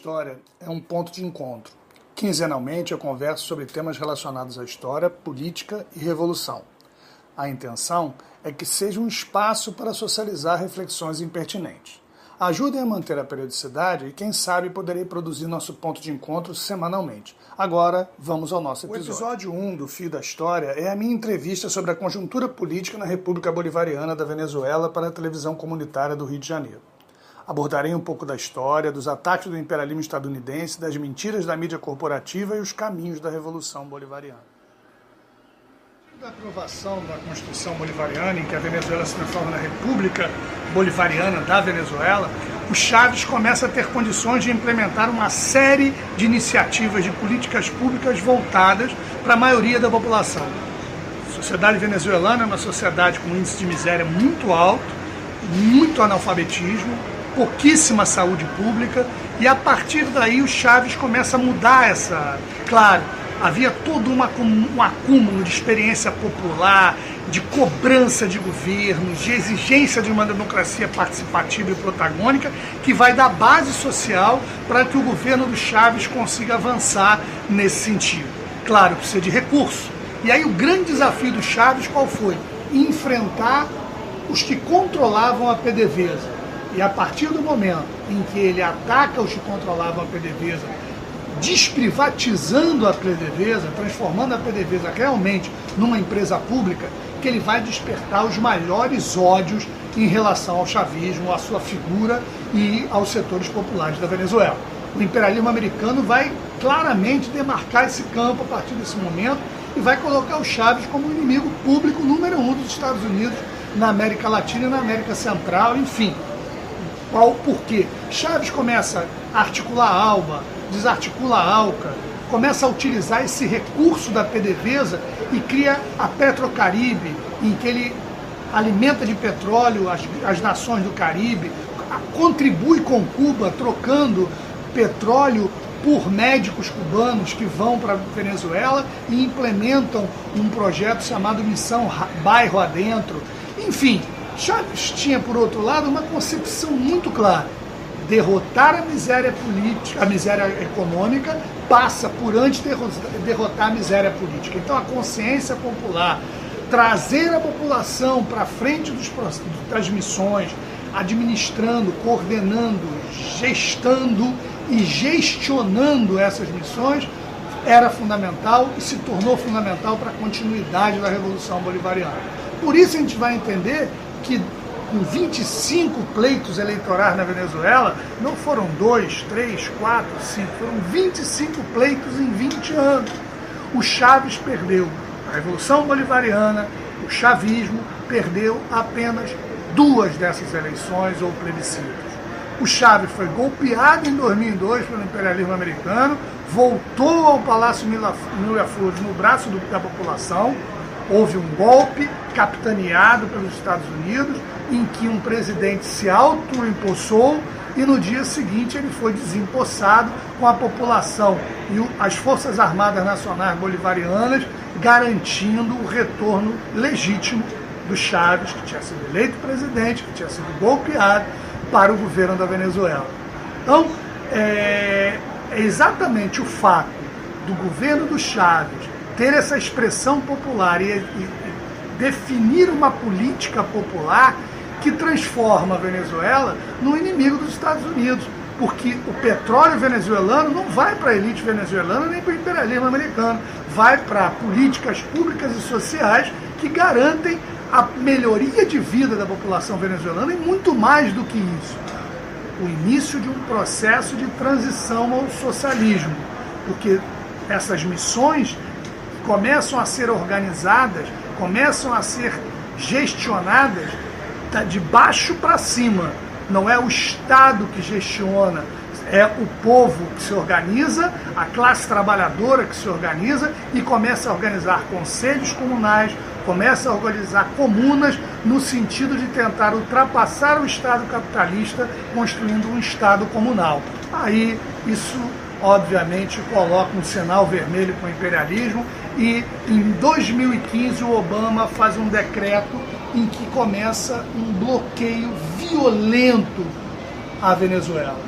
História é um ponto de encontro. Quinzenalmente eu converso sobre temas relacionados à história, política e revolução. A intenção é que seja um espaço para socializar reflexões impertinentes. Ajudem a manter a periodicidade e, quem sabe, poderei produzir nosso ponto de encontro semanalmente. Agora, vamos ao nosso episódio. O episódio 1 do Fio da História é a minha entrevista sobre a conjuntura política na República Bolivariana da Venezuela para a televisão comunitária do Rio de Janeiro. Abordarei um pouco da história, dos ataques do imperialismo estadunidense, das mentiras da mídia corporativa e os caminhos da Revolução Bolivariana. Da aprovação da Constituição Bolivariana, em que a Venezuela se transforma na República Bolivariana da Venezuela, o Chávez começa a ter condições de implementar uma série de iniciativas de políticas públicas voltadas para a maioria da população. A sociedade venezuelana é uma sociedade com um índice de miséria muito alto, muito analfabetismo, pouquíssima saúde pública, e a partir daí o Chávez começa a mudar essa... Claro, havia todo um acúmulo de experiência popular, de cobrança de governos, de exigência de uma democracia participativa e protagônica, que vai dar base social para que o governo do Chávez consiga avançar nesse sentido. Claro, precisa de recurso. E aí o grande desafio do Chávez qual foi? Enfrentar os que controlavam a PDVSA. E a partir do momento em que ele ataca os que controlavam a PDVSA, desprivatizando a PDVSA, transformando a PDVSA realmente numa empresa pública, que ele vai despertar os maiores ódios em relação ao chavismo, à sua figura e aos setores populares da Venezuela. O imperialismo americano vai claramente demarcar esse campo a partir desse momento e vai colocar o Chávez como o inimigo público número 1 dos Estados Unidos na América Latina e na América Central, enfim. Por quê? Chávez começa a articular a ALBA, desarticula a ALCA, começa a utilizar esse recurso da PDVSA e cria a Petrocaribe, em que ele alimenta de petróleo as nações do Caribe, contribui com Cuba, trocando petróleo por médicos cubanos que vão para a Venezuela e implementam um projeto chamado Missão Bairro Adentro. Enfim, Chávez tinha, por outro lado, uma concepção muito clara. Derrotar a miséria política, a miséria econômica, passa por antes derrotar a miséria política. Então a consciência popular, trazer a população para frente das missões, administrando, coordenando, gestando e gestionando essas missões, era fundamental e se tornou fundamental para a continuidade da Revolução Bolivariana. Por isso a gente vai entender que com 25 pleitos eleitorais na Venezuela, não foram 2, 3, 4, 5, foram 25 pleitos em 20 anos. O Chávez perdeu a Revolução Bolivariana, o chavismo perdeu apenas 2 dessas eleições ou plebiscitos. O Chávez foi golpeado em 2002 pelo imperialismo americano, voltou ao Palácio Miraflores no braço da população, houve um golpe capitaneado pelos Estados Unidos, em que um presidente se autoempossou e no dia seguinte ele foi desempossado com a população e as Forças Armadas Nacionais Bolivarianas garantindo o retorno legítimo do Chávez, que tinha sido eleito presidente, que tinha sido golpeado, para o governo da Venezuela. Então, é exatamente o fato do governo do Chávez ter essa expressão popular e definir uma política popular que transforma a Venezuela no inimigo dos Estados Unidos, porque o petróleo venezuelano não vai para a elite venezuelana nem para o imperialismo americano, vai para políticas públicas e sociais que garantem a melhoria de vida da população venezuelana e muito mais do que isso, o início de um processo de transição ao socialismo, porque essas missões começam a ser organizadas, começam a ser gestionadas de baixo para cima. Não é o Estado que gestiona, é o povo que se organiza, a classe trabalhadora que se organiza e começa a organizar conselhos comunais, começa a organizar comunas no sentido de tentar ultrapassar o Estado capitalista, construindo um Estado comunal. Aí isso obviamente coloca um sinal vermelho para o imperialismo e em 2015 o Obama faz um decreto em que começa um bloqueio violento à Venezuela.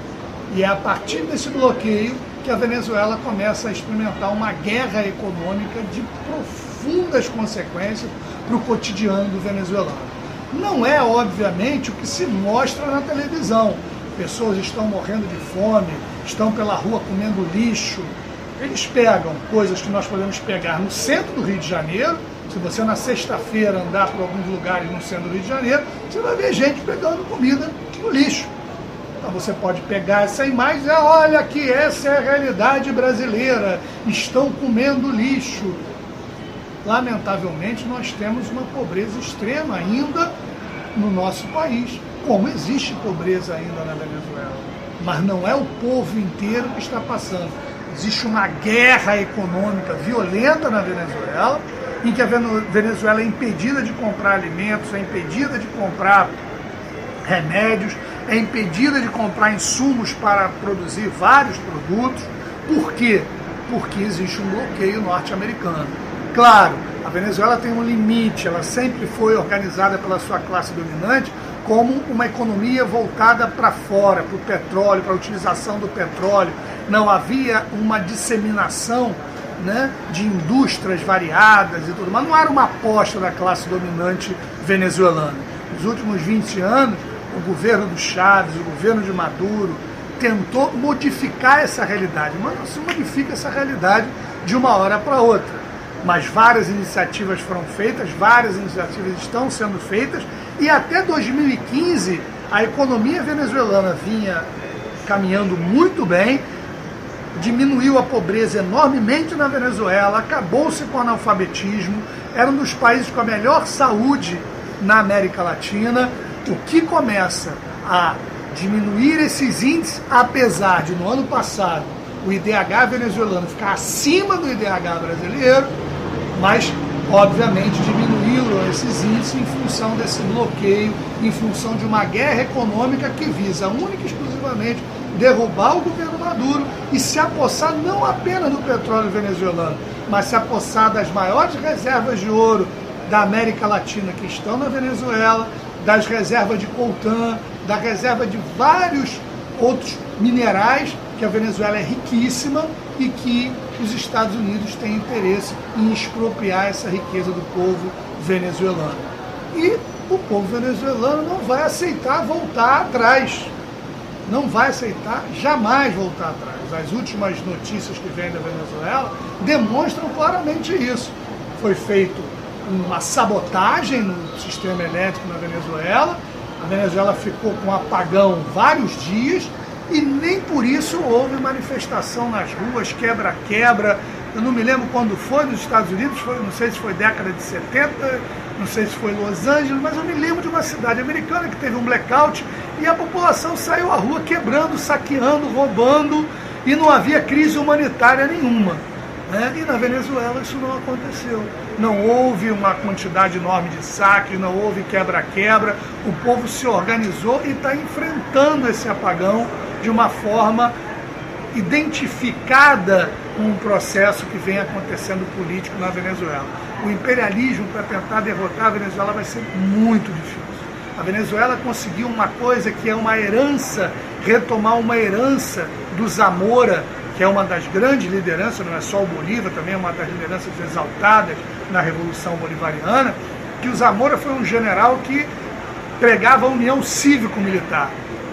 E é a partir desse bloqueio que a Venezuela começa a experimentar uma guerra econômica de profundas consequências para o cotidiano do venezuelano. Não é, obviamente, o que se mostra na televisão. Pessoas estão morrendo de fome, estão pela rua comendo lixo. Eles pegam coisas que nós podemos pegar no centro do Rio de Janeiro. Se você na sexta-feira andar por alguns lugares no centro do Rio de Janeiro, você vai ver gente pegando comida no lixo. Então você pode pegar essa imagem e dizer, olha que essa é a realidade brasileira, estão comendo lixo. Lamentavelmente, nós temos uma pobreza extrema ainda no nosso país, como existe pobreza ainda na Venezuela. Mas não é o povo inteiro que está passando. Existe uma guerra econômica violenta na Venezuela, em que a Venezuela é impedida de comprar alimentos, é impedida de comprar remédios, é impedida de comprar insumos para produzir vários produtos. Por quê? Porque existe um bloqueio norte-americano. Claro, a Venezuela tem um limite, ela sempre foi organizada pela sua classe dominante como uma economia voltada para fora, para o petróleo, para a utilização do petróleo. Não havia uma disseminação, né, de indústrias variadas e tudo, mas não era uma aposta da classe dominante venezuelana. Nos últimos 20 anos, o governo do Chávez, o governo de Maduro, tentou modificar essa realidade, mas não se modifica essa realidade de uma hora para outra. Mas várias iniciativas foram feitas, várias iniciativas estão sendo feitas, e até 2015 a economia venezuelana vinha caminhando muito bem, diminuiu a pobreza enormemente na Venezuela, acabou-se com o analfabetismo, era um dos países com a melhor saúde na América Latina. O que começa a diminuir esses índices, apesar de no ano passado o IDH venezuelano ficar acima do IDH brasileiro, mas obviamente diminuíram esses índices em função desse bloqueio, em função de uma guerra econômica que visa única e exclusivamente derrubar o governo Maduro e se apossar não apenas do petróleo venezuelano, mas se apossar das maiores reservas de ouro da América Latina que estão na Venezuela, das reservas de coltan, da reserva de vários outros minerais, que a Venezuela é riquíssima e que os Estados Unidos têm interesse em expropriar essa riqueza do povo venezuelano. E o povo venezuelano não vai aceitar voltar atrás. Não vai aceitar jamais voltar atrás. As últimas notícias que vêm da Venezuela demonstram claramente isso. Foi feito uma sabotagem no sistema elétrico na Venezuela. A Venezuela ficou com um apagão vários dias e nem por isso houve manifestação nas ruas, quebra-quebra. Eu não me lembro quando foi nos Estados Unidos, não sei se foi década de 70, não sei se foi Los Angeles, mas eu me lembro de uma cidade americana que teve um blackout e a população saiu à rua quebrando, saqueando, roubando e não havia crise humanitária nenhuma. E na Venezuela isso não aconteceu. Não houve uma quantidade enorme de saques, não houve quebra-quebra. O povo se organizou e está enfrentando esse apagão de uma forma identificada com um processo que vem acontecendo político na Venezuela. O imperialismo para tentar derrotar a Venezuela vai ser muito difícil. A Venezuela conseguiu uma coisa que é uma herança, retomar uma herança do Zamora, que é uma das grandes lideranças, não é só o Bolívar, também é uma das lideranças exaltadas na Revolução Bolivariana, que o Zamora foi um general que pregava a união cívico-militar,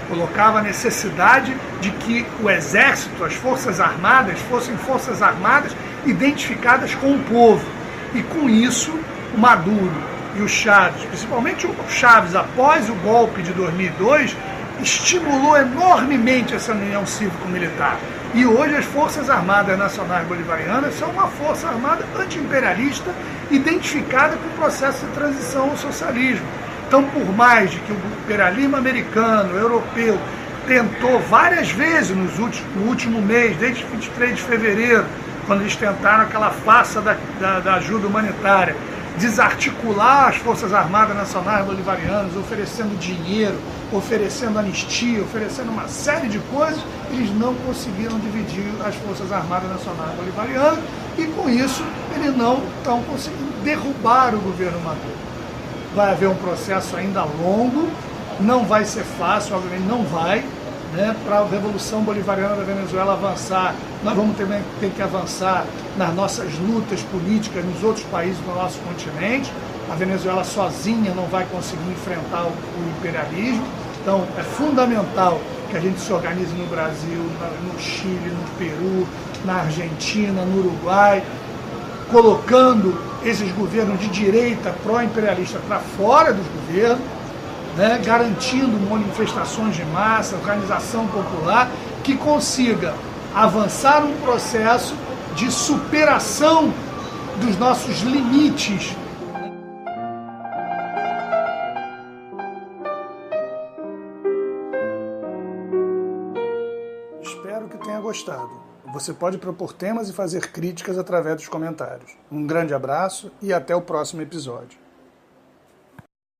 colocava a necessidade de que o exército, as forças armadas, fossem forças armadas identificadas com o povo. E com isso, o Maduro e o Chávez, principalmente o Chávez, após o golpe de 2002, estimulou enormemente essa união cívico-militar. E hoje as Forças Armadas Nacionais Bolivarianas são uma força armada anti-imperialista identificada com o processo de transição ao socialismo. Então, por mais de que o imperialismo americano, europeu, tentou várias vezes no último mês, desde 23 de fevereiro, quando eles tentaram aquela farsa da ajuda humanitária, desarticular as Forças Armadas Nacionais Bolivarianas, oferecendo dinheiro, oferecendo anistia, oferecendo uma série de coisas, eles não conseguiram dividir as Forças Armadas Nacionais Bolivarianas e, com isso, eles não estão conseguindo derrubar o governo Maduro. Vai haver um processo ainda longo, não vai ser fácil, obviamente não vai, né, para a Revolução Bolivariana da Venezuela avançar. Nós vamos também ter que avançar nas nossas lutas políticas nos outros países do nosso continente. A Venezuela sozinha não vai conseguir enfrentar o imperialismo. Então, é fundamental que a gente se organize no Brasil, no Chile, no Peru, na Argentina, no Uruguai, colocando esses governos de direita pró-imperialista para fora dos governos, né, garantindo manifestações de massa, organização popular, que consiga avançar um processo de superação dos nossos limites. Espero que tenha gostado. Você pode propor temas e fazer críticas através dos comentários. Um grande abraço e até o próximo episódio.